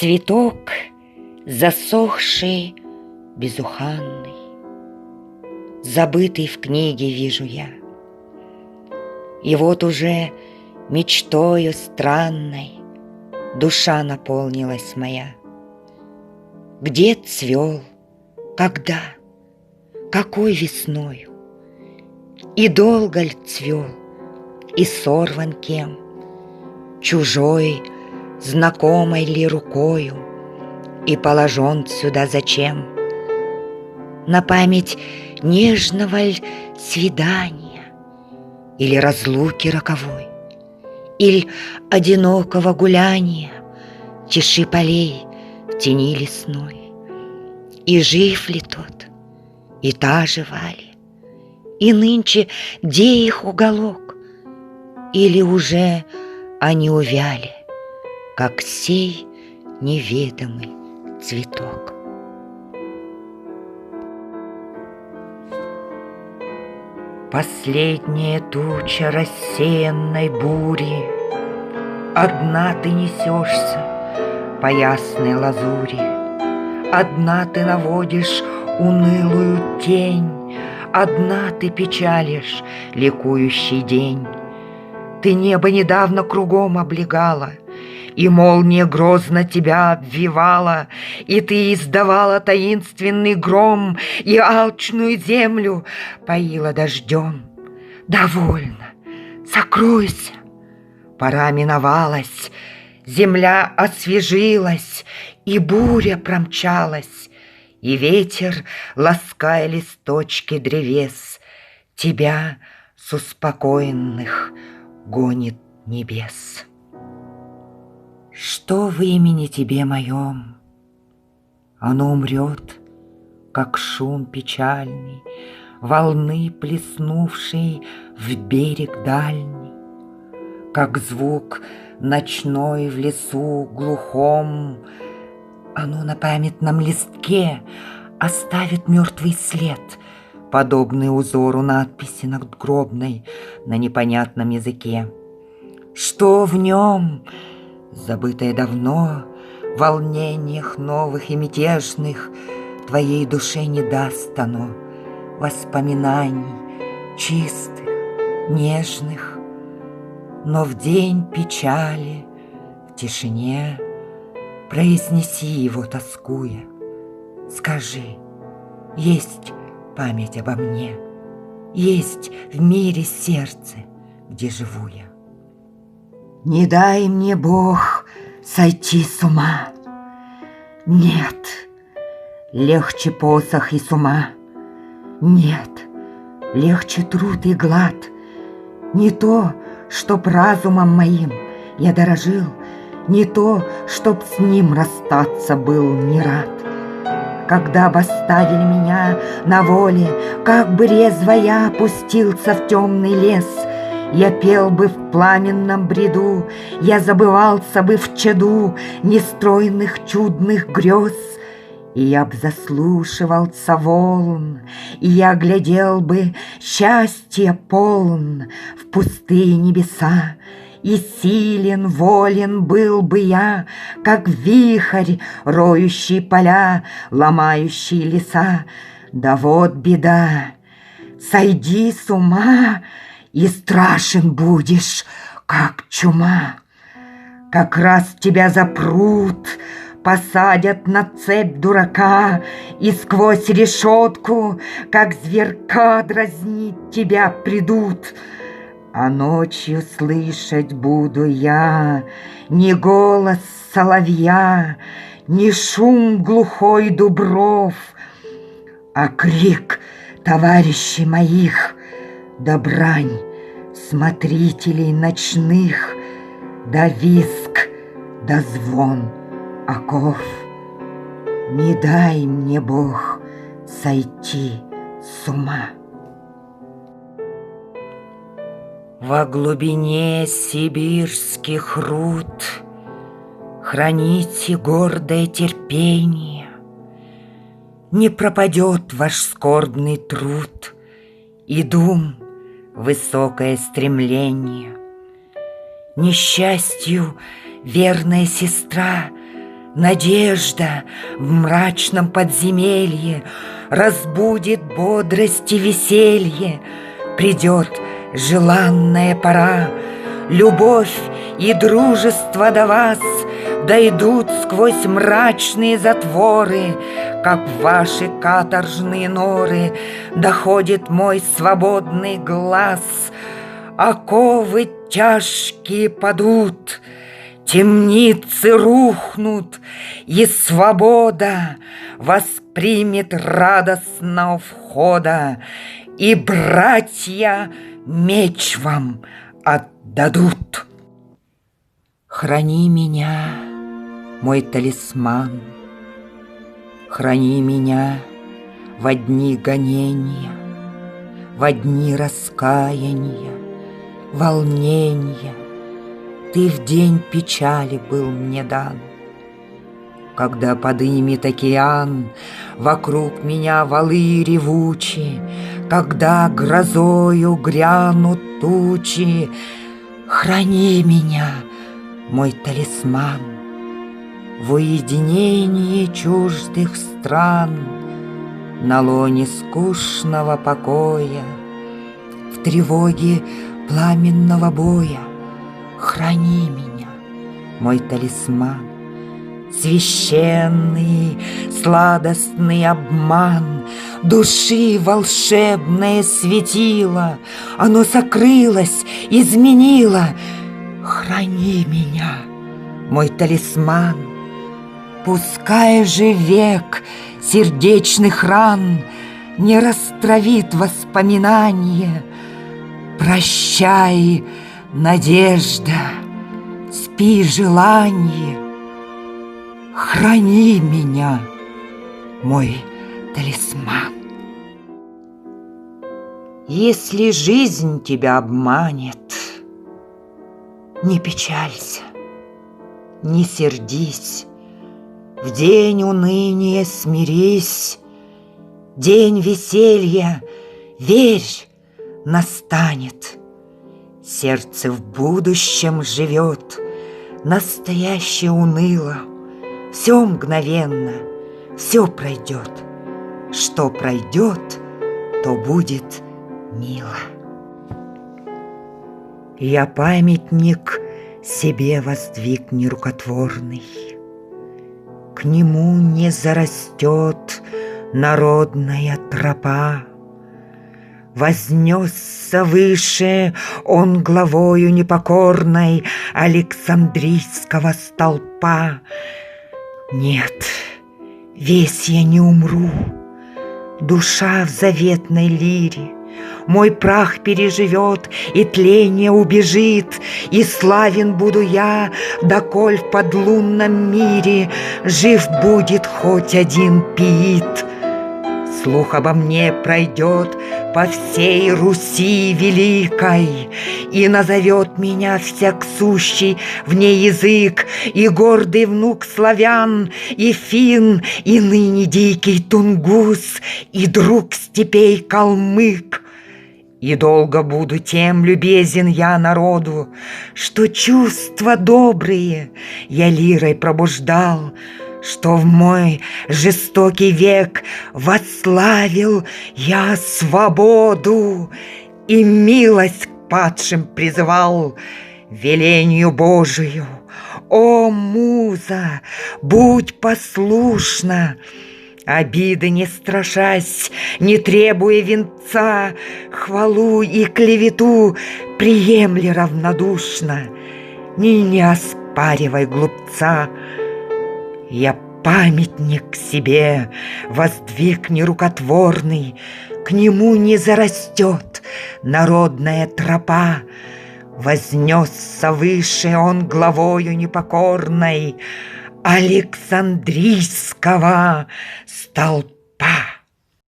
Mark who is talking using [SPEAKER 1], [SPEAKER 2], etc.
[SPEAKER 1] Цветок, засохший, безуханный, забытый в книге вижу я. И вот уже мечтою странной душа наполнилась моя. Где цвел, когда, какой весною, и долго ль цвел, и сорван кем, чужой, знакомой ли рукою, и положен сюда зачем? На память нежного ль свидания, или разлуки роковой, или одинокого гуляния, тиши полей в тени лесной. И жив ли тот, и та жива ли, и нынче где их уголок, или уже они увяли, как сей неведомый цветок. Последняя туча рассеянной бури, одна ты несешься по ясной лазури, одна ты наводишь унылую тень, одна ты печалишь ликующий день. Ты небо недавно кругом облегала, и молния грозно тебя обвивала, и ты издавала таинственный гром, и алчную землю поила дождем. Довольно, сокройся, пора миновалась, земля освежилась, и буря промчалась, и ветер, лаская листочки древес, тебя с успокоенных гонит небес. Что в имени тебе моем? Оно умрет, как шум печальный волны, плеснувшей в берег дальний, как звук ночной в лесу глухом. Оно на памятном листке оставит мертвый след, подобный узору надписи надгробной на непонятном языке. Что в нем, забытое давно, в волнениях новых и мятежных, твоей душе не даст оно воспоминаний чистых, нежных. Но в день печали, в тишине, произнеси его, тоскуя. Скажи, есть память обо мне, есть в мире сердце, где живу я. Не дай мне, Бог, сойти с ума. Нет, легче посох и с ума. Нет, легче труд и глад. Не то, чтоб разумом моим я дорожил, не то, чтоб с ним расстаться был не рад. Когда бы оставили меня на воле, как бы резво я опустился в темный лес, я пел бы в пламенном бреду, я забывался бы в чаду нестройных чудных грез, и я б заслушивался волн, и я глядел бы счастье полн в пустые небеса, и силен, волен был бы я, как вихрь, роющий поля, ломающий леса. Да вот беда, сойди с ума, и страшен будешь, как чума. Как раз тебя запрут, посадят на цепь дурака, и сквозь решетку, как зверька, дразнить тебя придут. А ночью слышать буду я не голос соловья, не шум глухой дубров, а крик товарищей моих, да брань смотрителей ночных, да визг, да звон оков. Не дай мне, Бог, сойти с ума. Во глубине сибирских руд храните гордое терпение, не пропадет ваш скорбный труд и дум высокое стремление. Несчастью верная сестра Надежда в мрачном подземелье разбудит бодрость и веселье. Придет желанная пора, любовь и дружество до вас дойдут сквозь мрачные затворы, как в ваши каторжные норы доходит мой свободный глаз. Оковы тяжкие падут, темницы рухнут, и свобода воспримет радостно у входа, и братья меч вам отдадут. Храни меня, мой талисман, храни меня во дни гонения, во дни раскаяния, волнения. Ты в день печали был мне дан, когда подымет океан вокруг меня валы ревучи, когда грозою грянут тучи. Храни меня, мой талисман, в уединении чуждых стран, на лоне скучного покоя, в тревоге пламенного боя. Храни меня, мой талисман, священный, сладостный обман души волшебное светило, оно сокрылось, изменило. Храни меня, мой талисман, пускай же век сердечных ран не растравит воспоминания. Прощай, надежда, спи, желание, храни меня, мой талисман. Если жизнь тебя обманет, не печалься, не сердись, в день уныния смирись, день веселья, верь, настанет. Сердце в будущем живет, настоящее уныло. Все мгновенно, все пройдет. Что пройдет, то будет мило. Я памятник себе воздвиг нерукотворный, к нему не зарастет народная тропа. Вознесся выше он главою непокорной Александрийского столпа. Нет, весь я не умру, душа в заветной лире, мой прах переживет, и тление убежит, и славен буду я, доколь в подлунном мире жив будет хоть один пиит. Слух обо мне пройдет по всей Руси великой, и назовет меня всяк сущий в ней язык, и гордый внук славян, и фин, и ныне дикий тунгус, и друг степей калмык. И долго буду тем любезен я народу, что чувства добрые я лирой пробуждал, что в мой жестокий век восславил я свободу и милость к падшим призывал велению Божию. О, муза, будь послушна, обиды не страшась, не требуя венца, хвалу и клевету приемли равнодушно, не оспаривай глупца. Я памятник себе воздвиг нерукотворный, к нему не зарастет народная тропа. Вознесся выше он главою непокорной Александрийского столпа.